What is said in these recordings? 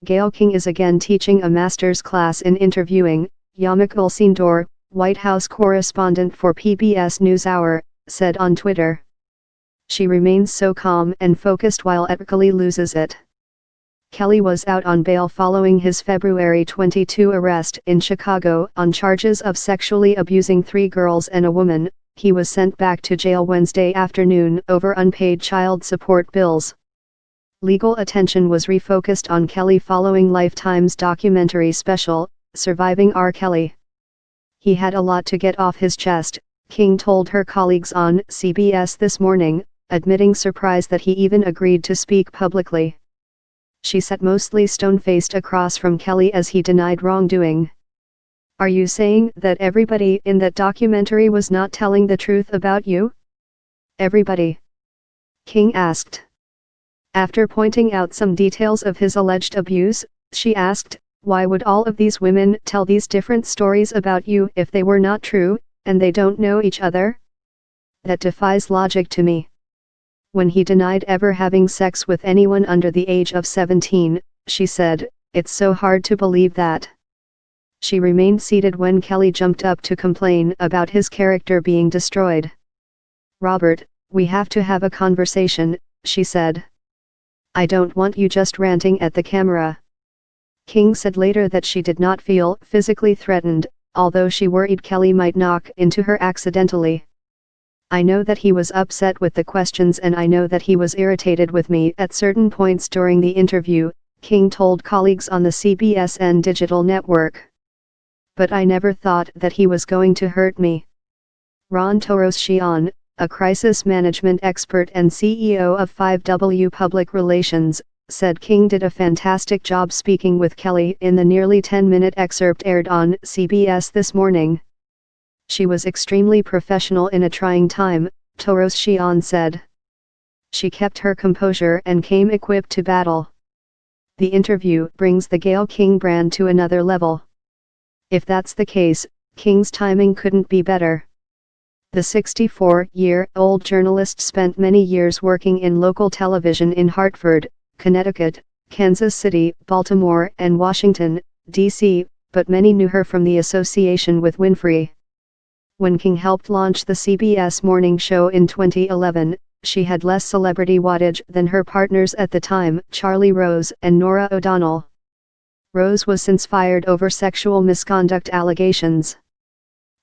Gayle King is again teaching a master's class in interviewing, Yamak Ulsindor, White House correspondent for PBS NewsHour, said on Twitter. She remains so calm and focused while ethically loses it. Kelly was out on bail following his February 22 arrest in Chicago on charges of sexually abusing 3 girls and a woman. He was sent back to jail Wednesday afternoon over unpaid child support bills. Legal attention was refocused on Kelly following Lifetime's documentary special, Surviving R. Kelly. He had a lot to get off his chest, King told her colleagues on CBS This Morning, admitting surprise that he even agreed to speak publicly. She sat mostly stone-faced across from Kelly as he denied wrongdoing. "Are you saying that everybody in that documentary was not telling the truth about you?" "Everybody?" King asked. After pointing out some details of his alleged abuse, she asked, "Why would all of these women tell these different stories about you if they were not true, and they don't know each other? That defies logic to me." When he denied ever having sex with anyone under the age of 17, she said, "It's so hard to believe that." She remained seated when Kelly jumped up to complain about his character being destroyed. "Robert, we have to have a conversation," she said. "I don't want you just ranting at the camera." King said later that she did not feel physically threatened, although she worried Kelly might knock into her accidentally. "I know that he was upset with the questions and I know that he was irritated with me at certain points during the interview," King told colleagues on the CBSN digital network. "But I never thought that he was going to hurt me." Ron Torres-Xian, a crisis management expert and CEO of 5W Public Relations, said King did a fantastic job speaking with Kelly in the nearly 10-minute excerpt aired on CBS This Morning. "She was extremely professional in a trying time," Torres-Xian said. "She kept her composure and came equipped to battle." The interview brings the Gayle King brand to another level. If that's the case, King's timing couldn't be better. The 64-year-old journalist spent many years working in local television in Hartford, Connecticut, Kansas City, Baltimore and Washington, D.C., but many knew her from the association with Winfrey. When King helped launch the CBS morning show in 2011, she had less celebrity wattage than her partners at the time, Charlie Rose and Norah O'Donnell. Rose was since fired over sexual misconduct allegations.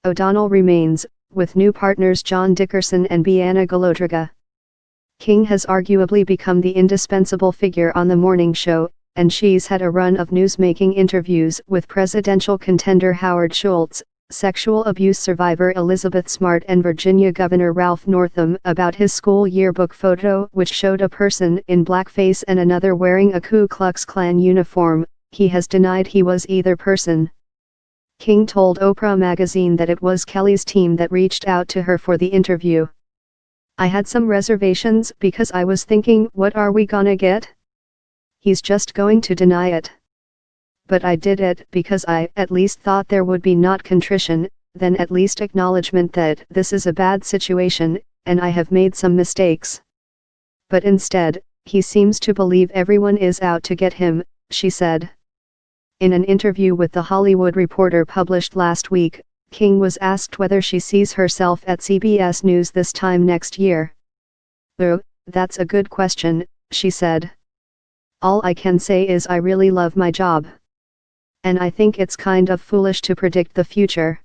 O'Donnell remains, with new partners John Dickerson and Bianna Golodryga. King has arguably become the indispensable figure on the morning show, and she's had a run of newsmaking interviews with presidential contender Howard Schultz, sexual abuse survivor Elizabeth Smart and Virginia Governor Ralph Northam about his school yearbook photo which showed a person in blackface and another wearing a Ku Klux Klan uniform. He has denied he was either person. King told Oprah magazine that it was Kelly's team that reached out to her for the interview. "I had some reservations because I was thinking, what are we gonna get? He's just going to deny it. But I did it because I at least thought there would be not contrition, then at least acknowledgement that this is a bad situation, and I have made some mistakes. But instead, he seems to believe everyone is out to get him," she said. In an interview with The Hollywood Reporter published last week, King was asked whether she sees herself at CBS News this time next year. "Oh, that's a good question," she said. "All I can say is I really love my job. And I think it's kind of foolish to predict the future.